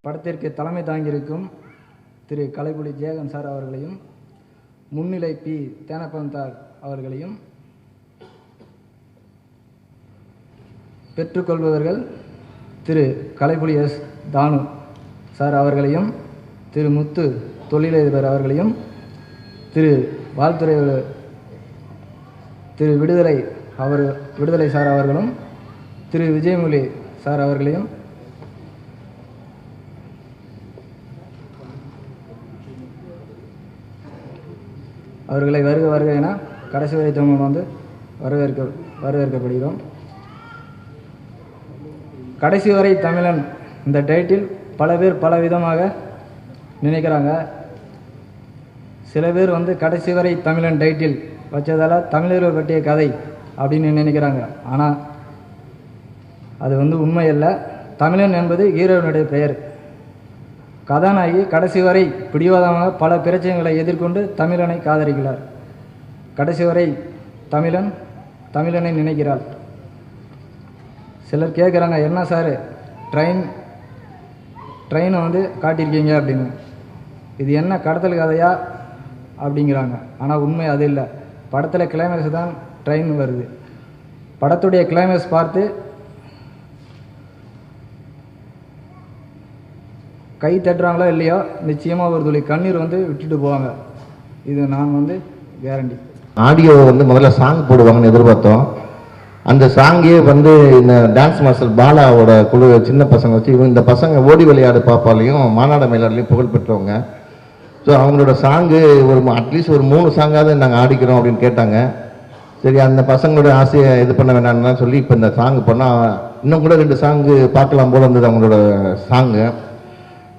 படத்திற்கு தலைமை தாங்கியிருக்கும் திரு கலைப்புலி ஜெயகாந்த் சார் அவர்களையும், முன்னிலை பி தேனப்பன் சார் அவர்களையும், பெற்றுக்கொள்பவர்கள் திரு கலைப்புலி எஸ் தானு சார் அவர்களையும், திரு முத்து தொழிலதிபர் அவர்களையும், திரு வாழ்த்துறை திரு விடுதலை சார் அவர்களும், திரு விஜயமொழி சார் அவர்களையும், அவர்களை வருக வருக என கடைசி வரை தமிழ் வந்து வரவேற்கப்படுகிறோம். கடைசி வரை தமிழன் இந்த டைட்டில் பல பேர் பல விதமாக நினைக்கிறாங்க. சில பேர் வந்து கடைசி வரை தமிழன் டைட்டில் வச்சதால் தமிழர்கள் பற்றிய கதை அப்படின்னு நினைக்கிறாங்க. ஆனால் அது வந்து உண்மையல்ல. தமிழன் என்பது ஹீரோனுடைய பெயர். கதாநாயகி கடைசி வரை பிடிவாதமாக பல பிரச்சனைகளை எதிர்கொண்டு தமிழனை காதலிக்கிறார். கடைசி வரை தமிழனை நினைக்கிறாள். சிலர் கேட்குறாங்க, என்ன சார் ட்ரெயினை வந்து காட்டியிருக்கீங்க அப்படின்னு. இது என்ன கடத்தல் கதையா அப்படிங்கிறாங்க. ஆனால் உண்மை அது இல்லை. படத்தில் கிளைமேக்ஸ் தான் ட்ரெயின் வருது. படத்துடைய கிளைமேக்ஸ் பார்த்து கை தட்டுறாங்களோ இல்லையோ நிச்சயமாக ஒரு துளி கண்ணீர் வந்து விட்டுட்டு போவாங்க. இது நான் வந்து கேரண்டி. ஆடியோ வந்து முதல்ல சாங் போடுவாங்கன்னு எதிர்பார்த்தோம். அந்த சாங்கே வந்து இந்த டான்ஸ் மாஸ்டர் பாலாவோட குழு சின்ன பசங்க வச்சு இந்த பசங்க ஓடி விளையாடு பாப்பாலையும் மாநாட மயிலாடுலையும் புகழ் பெற்றவங்க. ஸோ அவங்களோட சாங்கு அட்லீஸ்ட் ஒரு 3 சாங்காவது நாங்கள் ஆடிக்கிறோம் அப்படின்னு கேட்டாங்க. சரி, அந்த பசங்களோட ஆசையை இது பண்ண வேண்டாம்னு சொல்லி இப்போ இந்த சாங் பண்ணால் இன்னும் கூட 2 சாங்கு பார்க்கலாம் போல இருந்தது அவங்களோட சாங்கு.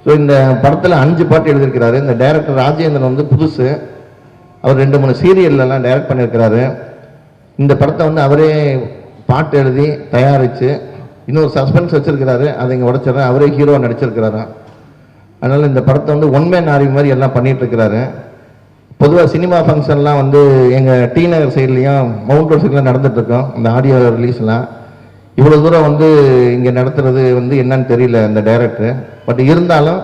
ஸோ இந்த படத்தில் 5 பாட்டு எழுதியிருக்கிறாரு. இந்த டைரக்டர் ராஜேந்திரன் வந்து புதுசு. அவர் 2-3 சீரியல்லாம் டைரக்ட் பண்ணியிருக்கிறாரு. இந்த படத்தை வந்து அவரே பாட்டு எழுதி தயாரித்து இன்னொரு சஸ்பென்ஸ் வச்சிருக்கிறாரு. அதை இங்கே உடைச்சிடறேன். அவரே ஹீரோவாக நடிச்சிருக்கிறாரு. அதனால் இந்த படத்தை வந்து ஒன் மேன் ஆர்மி மாதிரி எல்லாம் பண்ணிட்டு இருக்கிறாரு. பொதுவாக சினிமா ஃபங்க்ஷன்லாம் வந்து எங்கள் டி நகர் சைட்லேயும் மவுண்ட் ரோட் சைட்லாம் நடந்துட்டுருக்கோம். அந்த ஆடியோ ரிலீஸ்லாம் இவ்வளோ தூரம் வந்து இங்கே நடத்துறது வந்து என்னன்னு தெரியல இந்த டைரக்டர். பட் இருந்தாலும்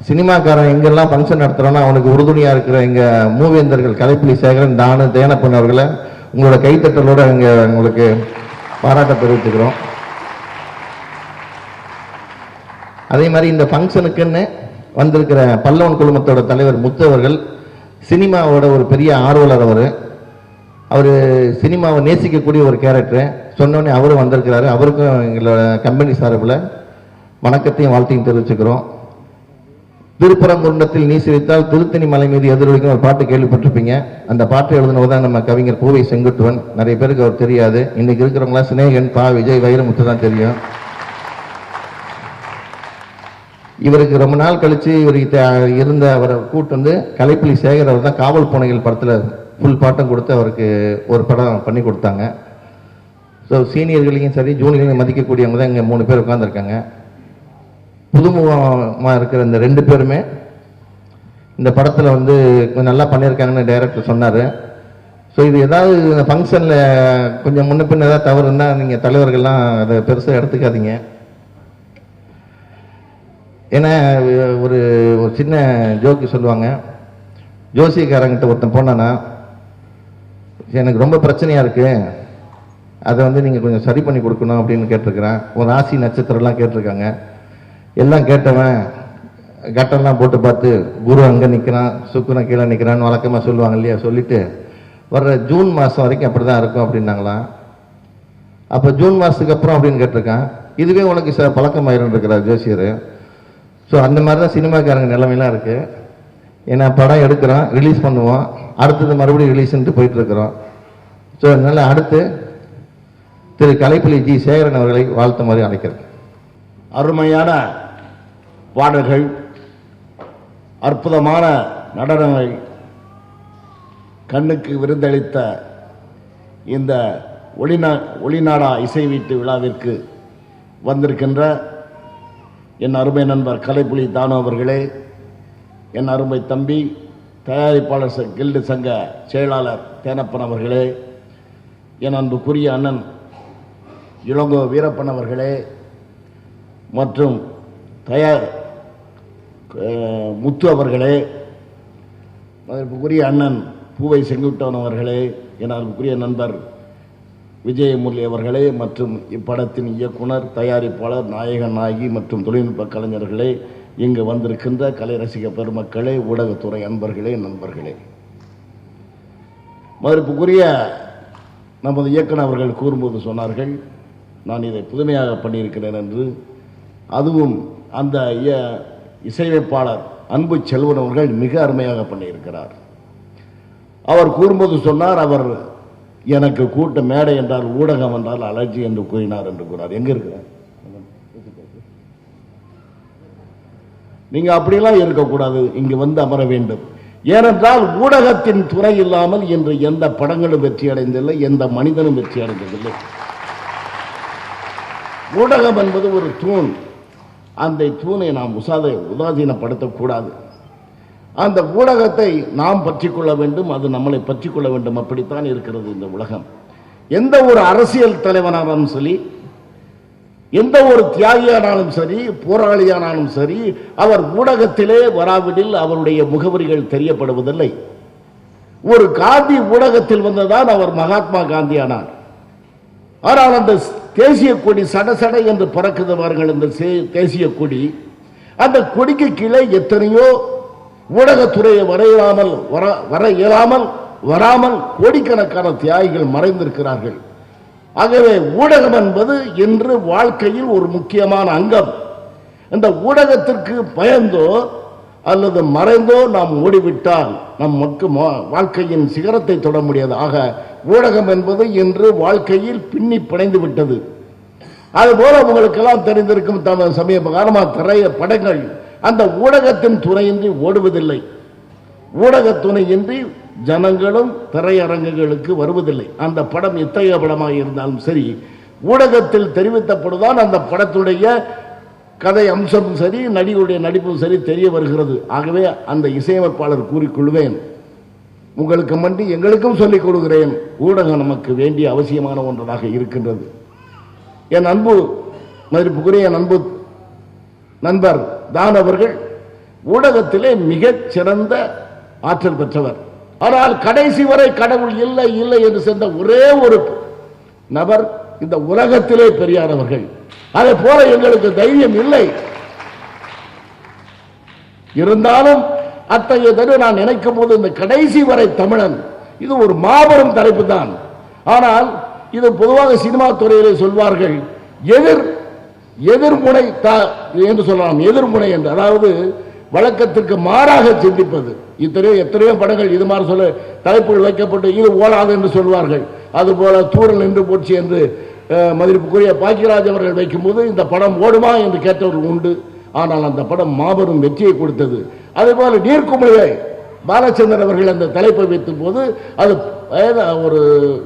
சினிமாக்காரன் எங்கெல்லாம் ஃபங்க்ஷன் நடத்துகிறோன்னா அவனுக்கு உறுதுணையாக இருக்கிற எங்கள் மூவேந்தர்கள் கலைப்புலி சேகரன், தானு, தேனப்பன் அவர்களை உங்களோட கைத்தட்டலோடு இங்கே உங்களுக்கு பாராட்ட தெரிவித்துக்கிறோம். அதே மாதிரி இந்த ஃபங்க்ஷனுக்குன்னு வந்திருக்கிற பல்லவன் குழுமத்தோட தலைவர் முத்து அவர்கள் சினிமாவோட ஒரு பெரிய ஆர்வலர். அவர் சினிமாவை நேசிக்கக்கூடிய ஒரு கேரக்டர். சொன்னோடனே அவரும் வந்திருக்கிறாரு. அவருக்கும் எங்களோட கம்பெனி சார்பில் வணக்கத்தையும் வாழ்த்தையும் தெரிவிச்சுக்கிறோம். திருப்பரங்குன்றத்தில் நீ சிரித்தால் திருத்தணி மலை மீது எதிரொலிக்கும் ஒரு பாட்டு கேள்விப்பட்டிருப்பீங்க. அந்த பாட்டு எழுதுனவர் தான் நம்ம கவிஞர் பூவை செங்குட்டுவன். நிறைய பேருக்கு அவர் தெரியாது. இன்னைக்கு இருக்கிறவங்களா சினேகன், பா விஜய், வைரமுத்து தான் தெரியும். இவருக்கு ரொம்ப நாள் கழிச்சு இவருக்கு இருந்த அவரை கூட்டு வந்து கலைப்புலி சேகர் அவர் தான் காவல் பூனைகள் படத்தில் ஃபுல் பாட்டம் கொடுத்து அவருக்கு ஒரு படம் பண்ணி கொடுத்தாங்க. ஸோ சீனியர்களையும் சரி ஜூனியர்களையும் மதிக்கக்கூடியவங்க தான் இங்கே 3 பேர் உட்காந்துருக்காங்க. புதுமுகமாக இருக்கிற இந்த 2 பேருமே இந்த படத்தில் வந்து கொஞ்சம் நல்லா பண்ணியிருக்காங்கன்னு டைரக்டர் சொன்னார். ஸோ இது ஏதாவது இந்த ஃபங்க்ஷனில் கொஞ்சம் முன்ன பின்ன ஏதாவது தவறு இருந்தால் நீங்கள் தலைவர்கள்லாம் அதை பெருசாக எடுத்துக்காதீங்க. ஏன்னா ஒரு சின்ன ஜோக்கு சொல்லுவாங்க. ஜோசியக்காரங்கிட்ட ஒருத்தன் போனான்னா, எனக்கு ரொம்ப பிரச்சனையாக இருக்குது, அதை வந்து நீங்கள் கொஞ்சம் சரி பண்ணி கொடுக்கணும் அப்படின்னு கேட்டிருக்கிறேன். ஒரு ராசி நட்சத்திரம்லாம் கேட்டிருக்காங்க. எல்லாம் கேட்டவன் கட்டெல்லாம் போட்டு பார்த்து குரு அங்கே நிற்கிறான், சுக்கரன் கீழே நிற்கிறான்னு வழக்கமாக சொல்லுவாங்க இல்லையா. சொல்லிட்டு வர்ற ஜூன் மாதம் வரைக்கும் அப்படி தான் இருக்கும் அப்படின்னாங்களாம். அப்போ ஜூன் மாதத்துக்கு அப்புறம் அப்படின்னு கேட்டிருக்கான். இதுவே உனக்கு பழக்கமாயிரும் இருக்கிறார் ஜோசியர். ஸோ அந்த மாதிரி தான் சினிமாக்காரங்க நிலைமையெல்லாம் இருக்குது. ஏன்னா படம் எடுக்கிறோம், ரிலீஸ் பண்ணுவோம், அடுத்தது மறுபடியும் ரிலீஸ்ன்ட்டு போயிட்டுருக்குறோம். ஸோ அதனால் அடுத்து திரு கலைப்புலி ஜி சேகரன் அவர்களை வாழ்த்த மாதிரி அழைக்கிறேன். அருமையான பாடல்கள், அற்புதமான நடனங்கள், கண்ணுக்கு விருந்தளித்த இந்த ஒளிநாடா இசை வீட்டு விழாவிற்கு வந்திருக்கின்ற என் அருமை நண்பர் கலைப்புலி தானு அவர்களே, என் அருமை தம்பி தயாரிப்பாளர் கில்டு சங்க செயலாளர் தேனப்பன் அவர்களே, என் அன்புக்குரிய அண்ணன் இளங்கோ வீரப்பன் அவர்களே, மற்றும் முத்து அவர்களே, அதற்குரிய அண்ணன் பூவை செங்குட்டவன் அவர்களே, என் அன்புக்குரிய நண்பர் விஜயமுரளி அவர்களே, மற்றும் இப்படத்தின் இயக்குனர், தயாரிப்பாளர், நாயகன், நாயகி மற்றும் தொழில்நுட்ப கலைஞர்களே, இங்கு வந்திருக்கின்ற கலை ரசிக பெருமக்களே, ஊடகத்துறை அன்பர்களே, நண்பர்களே, மதிப்புக்குரிய நமது இயக்குனர் அவர்கள் கூறும்போது சொன்னார்கள், நான் இதை புதுமையாக பண்ணியிருக்கிறேன் என்று. அதுவும் அந்த இசையமைப்பாளர் அன்பு செல்வன் அவர்கள் மிக அருமையாக பண்ணியிருக்கிறார். அவர் கூறும்போது சொன்னார், அவர் எனக்கு கூட்ட மேடை என்றால் ஊடகம் என்றால் அலர்ஜி என்று கூறினார் என்று கூறார். எங்க இருக்கிறார்? நீங்க அப்படியெல்லாம் இருக்கக்கூடாது, இங்கு வந்து அமர வேண்டும். ஏனென்றால் ஊடகத்தின் துறை இல்லாமல் இன்று எந்த படங்களும் வெற்றி அடைந்ததில்லை, எந்த மனிதனும் வெற்றி அடைந்ததில்லை. ஊடகம் என்பது ஒரு தூண். அந்த தூணை நாம் உதாசீனப்படுத்தக்கூடாது. அந்த ஊடகத்தை நாம் பற்றிக்கொள்ள வேண்டும், அது நம்மளை பற்றிக்கொள்ள வேண்டும். அப்படித்தான் இருக்கிறது இந்த உலகம். எந்த ஒரு அரசியல் தலைவனானாலும் சரி, எந்த ஒரு தியாகியானாலும் சரி, போராளியானாலும் சரி, அவர் ஊடகத்திலே வராவிடில் அவருடைய முகவரிகள் தெரியப்படுவதில்லை. ஒரு காந்தி ஊடகத்தில் வந்ததான் அவர் மகாத்மா காந்தி ஆனார். ஆனால் அந்த தேசிய கொடி சடசடை என்று பறக்குதவார்கள். இந்த தேசிய கொடி, அந்த கொடிக்கு கீழே எத்தனையோ ஊடகத்துறையை வர இயலாமல் வராமல் கோடிக்கணக்கான தியாகிகள் மறைந்திருக்கிறார்கள். ஆகவே ஊடகம் என்பது இன்று வாழ்க்கையில் ஒரு முக்கியமான அங்கம். இந்த ஊடகத்திற்கு பயந்தோ அல்லது மறைந்தோ நாம் ஓடிவிட்டால் நம் வாழ்க்கையின் சிகரத்தை தொட முடியாது. ஆக ஊடகம் என்பது இன்று வாழ்க்கையில் பின்னி பிணைந்து விட்டது. அதுபோல உங்களுக்கெல்லாம் தெரிந்திருக்கும், சமீப காலமாக திரைய படங்கள் அந்த ஊடகத்தின் துணையின்றி ஓடுவதில்லை. ஊடக துணையின்றி ஜனங்களும் திரையரங்குகளுக்கு வருவதில்லை. அந்த படம் எத்தகைய படமாக இருந்தாலும் சரி, ஊடகத்தில் தெரிவித்தப்படுதான் அந்த படத்துடைய கதை அம்சமும் சரி, நடிகருடைய நடிப்பும் சரி தெரிய வருகிறது. ஆகவே அந்த இசையமைப்பாளர் கூறிக்கொள்வேன், உங்களுக்கு மண்டி எங்களுக்கும் சொல்லிக் கொடுக்கிறேன், ஊடகம் நமக்கு வேண்டிய அவசியமான ஒன்றதாக இருக்கின்றது. என் அன்பு மதிப்புக்குரிய அன்பு நண்பர் தான் அவர்கள் ஊடகத்திலே மிகச் சிறந்த ஆற்றல் பெற்றவர். ஆனால் கடைசி வரை கடவுள் இல்லை இல்லை என்று சென்ற ஒரே ஒரு நபர் இந்த உலகத்திலே பெரியார் அவர்கள். அதை போல எங்களுக்கு தைரியம் இல்லை. இருந்தாலும் அத்தகைய தடவை நான் நினைக்கும் போது இந்த கடைசி வரை தமிழன், இது ஒரு மாபெரும் தலைப்பு தான். ஆனால் இது பொதுவாக சினிமா துறையிலே சொல்வார்கள் எதிர்முனை என்று சொல்லலாம். எதிர்முனை என்று, அதாவது வழக்கத்திற்கு மாறாக சிந்திப்பது. எத்தனையோ படங்கள் இது மாதிரி சொல்ல தலைப்புகள் வைக்கப்பட்டு இது ஓடாது என்று சொல்வார்கள். அதுபோல தூரல் நின்று போச்சு என்று மதிப்புக்குரிய பாக்கியராஜ் அவர்கள் வைக்கும்போது இந்த படம் ஓடுமா என்று கேட்டவர்கள் உண்டு. ஆனால் அந்த படம் மாபெரும் வெற்றியை கொடுத்தது. அதேபோல நீர்க்குமிழியை பாலச்சந்திரன் அவர்கள் அந்த தலைப்பை வைத்த போது அது ஒரு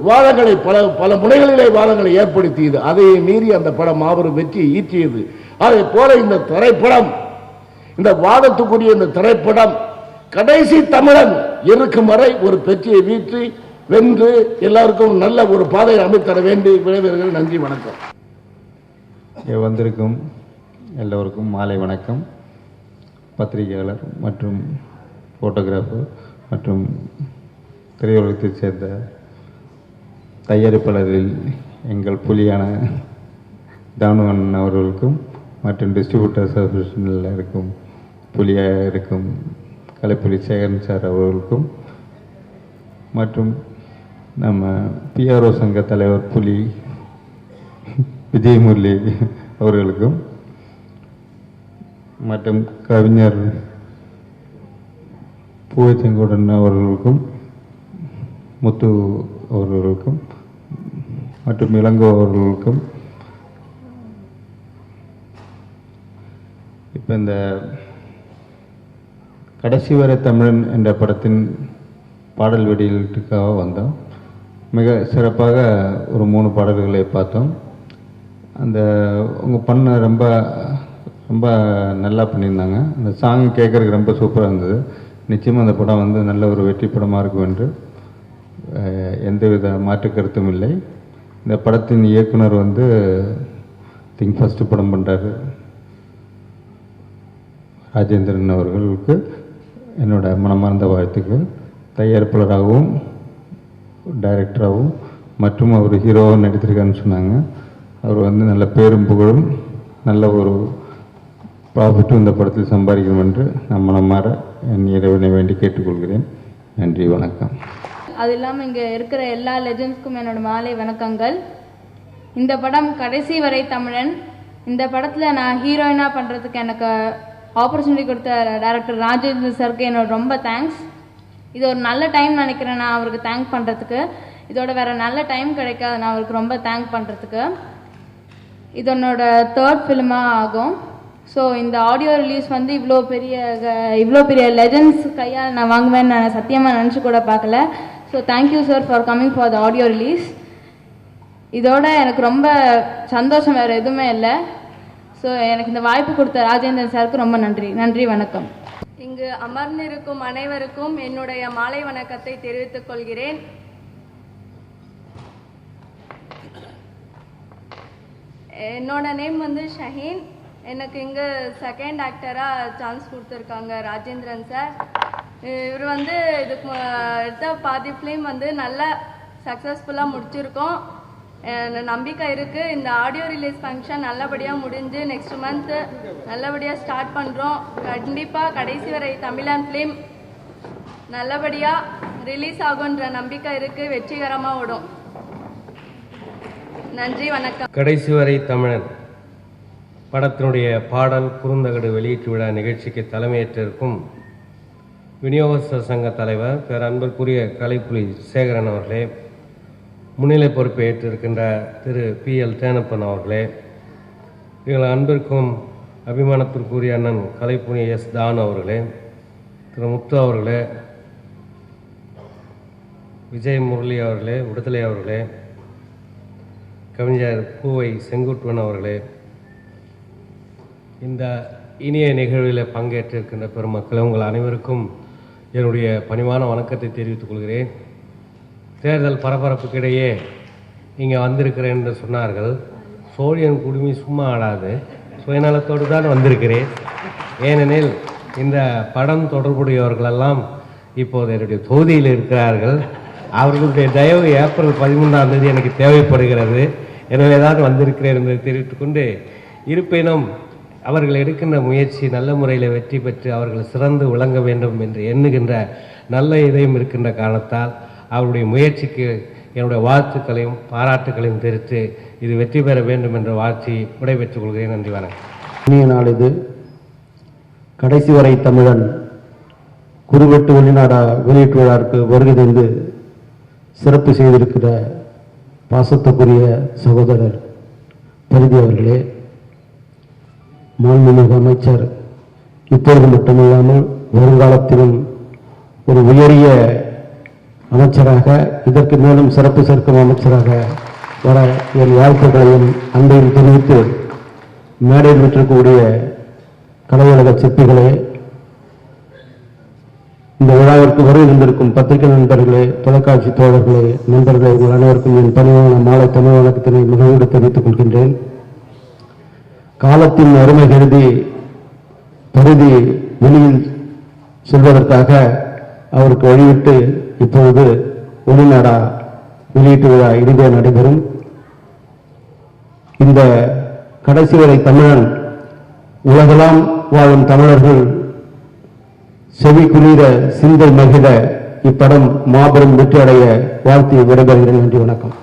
வாதங்களை பல முனைகளிலே வாதங்களை ஏற்படுத்தியது. அதை மீறி அந்த படம் மாபெரும் வெற்றியை ஈட்டியது. அதே போல இந்த திரைப்படம், இந்த வாதத்துக்குரிய இந்த திரைப்படம் கடைசி தமிழன் இருக்கும் வரை ஒரு வெற்றியை வீற்றி வென்று எல்லாருக்கும் நல்ல ஒரு பாதையை அமைத்தர வேண்டி விளைவர்கள். நன்றி, வணக்கம். வந்திருக்கும் எல்லோருக்கும் மாலை வணக்கம். பத்திரிகையாளர் மற்றும் ஃபோட்டோகிராஃபர் மற்றும் திரையுலகத்தைச் சேர்ந்த தயாரிப்பாளரில் எங்கள் புலியான தானுவன் அவர்களுக்கும் மற்றும் டிஸ்ட்ரிபியூட்டர்ஸ் அசோசியேஷனில் இருக்கும் புலியாக இருக்கும் கலைப்புலி சேகரன் சார் அவர்களுக்கும் மற்றும் நம்ம பிஆர்ஓ சங்க தலைவர் புலி விஜயமுரளி அவர்களுக்கும் மற்றும் கவிஞர் பூவை செங்கோடன் அவர்களுக்கும் முத்து அவர்களுக்கும் மற்றும் இளங்கோ அவர்களுக்கும் இப்போ இந்த கடைசி வரை தமிழன் என்ற படத்தின் பாடல் வெளியீட்டுக்காக வந்தோம். மிக சிறப்பாக ஒரு 3 பாடல்களை பார்த்தோம். அந்த அவங்க பண்ண ரொம்ப ரொம்ப நல்லா பண்ணியிருந்தாங்க. அந்த சாங் கேட்குறதுக்கு ரொம்ப சூப்பராக இருந்தது. நிச்சயமாக அந்த படம் வந்து நல்ல ஒரு வெற்றி படமாக இருக்கும் என்று எந்தவித மாற்று கருத்தும் இல்லை. இந்த படத்தின் இயக்குனர் வந்து ஃபஸ்ட்டு படம் பண்ணுறாரு ராஜேந்திரன் அவர்களுக்கு என்னோட மனமார்ந்த வாழ்த்துக்கள். தயாரிப்பாளராகவும் டைரக்டராகவும் மற்றும் அவர் ஹீரோவாக நடித்திருக்காருன்னு சொன்னாங்க. அவர் வந்து நல்ல பேரும் புகழும் நல்ல ஒரு ப்ராஃபிட்டும் இந்த படத்தில் சம்பாதிக்கணும் என்று நான் மனமாற என் இறைவனை வேண்டி கேட்டுக்கொள்கிறேன். நன்றி, வணக்கம். அது இல்லாமல் இங்கே இருக்கிற எல்லா லெஜண்ட்ஸ்க்கும் என்னோட மாலை வணக்கங்கள். இந்த படம் கடைசி வரை தமிழன். இந்த படத்தில் நான் ஹீரோயினாக பண்ணுறதுக்கு எனக்கு ஆப்பர்ச்சுனிட்டி கொடுத்த டைரக்டர் ராஜேந்திர சாருக்கு என்னோட ரொம்ப தேங்க்ஸ். இது ஒரு நல்ல டைம் நினைக்கிறேன் நான் அவருக்கு தேங்க் பண்ணுறதுக்கு. இதோட வேறு நல்ல டைம் கிடைக்காது நான் அவருக்கு ரொம்ப தேங்க் பண்ணுறதுக்கு. இது என்னோட 3rd ஃபிலிமாக ஆகும். ஸோ இந்த ஆடியோ ரிலீஸ் வந்து இவ்வளோ பெரிய லெஜண்ட்ஸ் கையால் நான் வாங்குவேன்னு நான் சத்தியமாக நினச்சி கூட பார்க்கல. So thank you sir for coming for the audio release. இதோட எனக்கு ரொம்ப சந்தோஷம் வேறு எதுவுமே இல்லை. ஸோ எனக்கு இந்த வாய்ப்பு கொடுத்த ராஜேந்திரன் சாருக்கு ரொம்ப நன்றி, வணக்கம். இங்கு அமர்ந்திருக்கும் அனைவருக்கும் என்னுடைய மாலை வணக்கத்தை தெரிவித்துக் கொள்கிறேன். என்னோட நேம் வந்து ஷஹீன். எனக்கு இங்கே செகண்ட் ஆக்டராக சான்ஸ் கொடுத்துருக்காங்க ராஜேந்திரன் சார். இவர் வந்து இதுக்கு எடுத்த பாதி ஃபிலிம் வந்து நல்லா சக்ஸஸ்ஃபுல்லாக முடிச்சிருக்கோம். நம்பிக்கை இருக்குது. இந்த ஆடியோ ரிலீஸ் ஃபங்க்ஷன் நல்லபடியாக முடிஞ்சு நெக்ஸ்ட் மந்த்து நல்லபடியாக ஸ்டார்ட் பண்ணுறோம். கண்டிப்பாக கடைசி வரை தமிழன் ஃபிலிம் நல்லபடியாக ரிலீஸ் ஆகுன்ற நம்பிக்கை இருக்குது. வெற்றிகரமாக ஓடும். நன்றி, வணக்கம். கடைசி வரை தமிழன் படத்தினுடைய பாடல் குறுந்தகடு வெளியீட்டு விழா நிகழ்ச்சிக்கு தலைமையேற்றிருக்கும் விநியோகஸ்தர் சங்க தலைவர் பேரன்பிற்குரிய கலைப்புலி சேகரன் அவர்களே, முன்னிலை பொறுப்பை ஏற்றிருக்கின்ற திரு PL தேனப்பன் அவர்களே, எங்கள் அன்பிற்கும் அபிமானத்திற்குரிய அண்ணன் கலைப்புலி S தான் அவர்களே, திரு முத்து அவர்களே, விஜய் முரளி அவர்களே, விடுதலை அவர்களே, கவிஞர் பூவை செங்குட்டுவன் அவர்களே, இந்த இனிய நிகழ்வில் பங்கேற்றிருக்கின்ற பெருமக்கள் உங்கள் அனைவருக்கும் என்னுடைய பணிவான வணக்கத்தை தெரிவித்துக் கொள்கிறேன். தேர்தல் பரபரப்புக்கிடையே இங்கே வந்திருக்கிறேன் என்று சொன்னார்கள். சோழியன் குடுமி சும்மா ஆடாது, சுயநலத்தோடு தான் வந்திருக்கிறேன். ஏனெனில் இந்த படம் தொடர்புடையவர்களெல்லாம் இப்போது என்னுடைய தொகுதியில் இருக்கிறார்கள். அவர்களுடைய தயவு ஏப்ரல் 13ஆம் தேதி எனக்கு தேவைப்படுகிறது. எனவே தான் வந்திருக்கிறேன் என்பதை தெரிவித்துக்கொண்டு, இருப்பினும் அவர்கள் எடுக்கின்ற முயற்சி நல்ல முறையில் வெற்றி பெற்று அவர்கள் சிறந்து விளங்க வேண்டும் என்று எண்ணுகின்ற நல்ல இதயம் இருக்கின்ற காரணத்தால் அவருடைய முயற்சிக்கு என்னுடைய வாழ்த்துக்களையும் பாராட்டுக்களையும் தெரிவித்து இது வெற்றி பெற வேண்டும் என்ற வாழ்த்தி விடைபெற்றுக் கொள்கிறேன். நன்றி, வணக்கம். இனிய நாள் இது. கடைசி வரை தமிழன் குறுவெட்டு வெளிநாடா வெளியீட்டு விழாவிற்கு வருகை தந்து சிறப்பு செய்திருக்கிற பாசத்துக்குரிய சகோதரர் பரிதி அவர்களே, மாண்புமிகு அமைச்சர், இப்பொழுது மட்டுமில்லாமல் வருங்காலத்திலும் ஒரு உயரிய அமைச்சராக, இதற்கு மேலும் சிறப்பு சேர்க்கும் அமைச்சராக வர என் வாழ்த்துக்களையும் அன்பையும் தெரிவித்து, மேடையில் விட்டிருக்கக்கூடிய கலையுலக சிற்பிகளே, இந்த விழாவிற்கு வருகை இருந்திருக்கும் பத்திரிகை நண்பர்களே, தொலைக்காட்சி தோழர்களே, நண்பர்களே, உங்கள் அனைவருக்கும் என் பணிவான மாலை தமிழ் வணக்கத்தினை மிகவும் தெரிவித்துக் கொள்கின்றேன். காலத்தின் அருமை கருதி பருதி வெளியில் செல்வதற்காக அவருக்கு வழிவிட்டு இப்பொழுது வெளிநாடா வெளியீட்டு விழா இனிதே நடைபெறும். இந்த கடைசி வரை தமிழன் உலகெல்லாம் வாழும் தமிழர்கள் செவி குளிர சிந்தை மகிழ இப்படம் மாபெரும் வெற்றி அடைய வாழ்த்தி விடைபெறுகிறேன். நன்றி, வணக்கம்.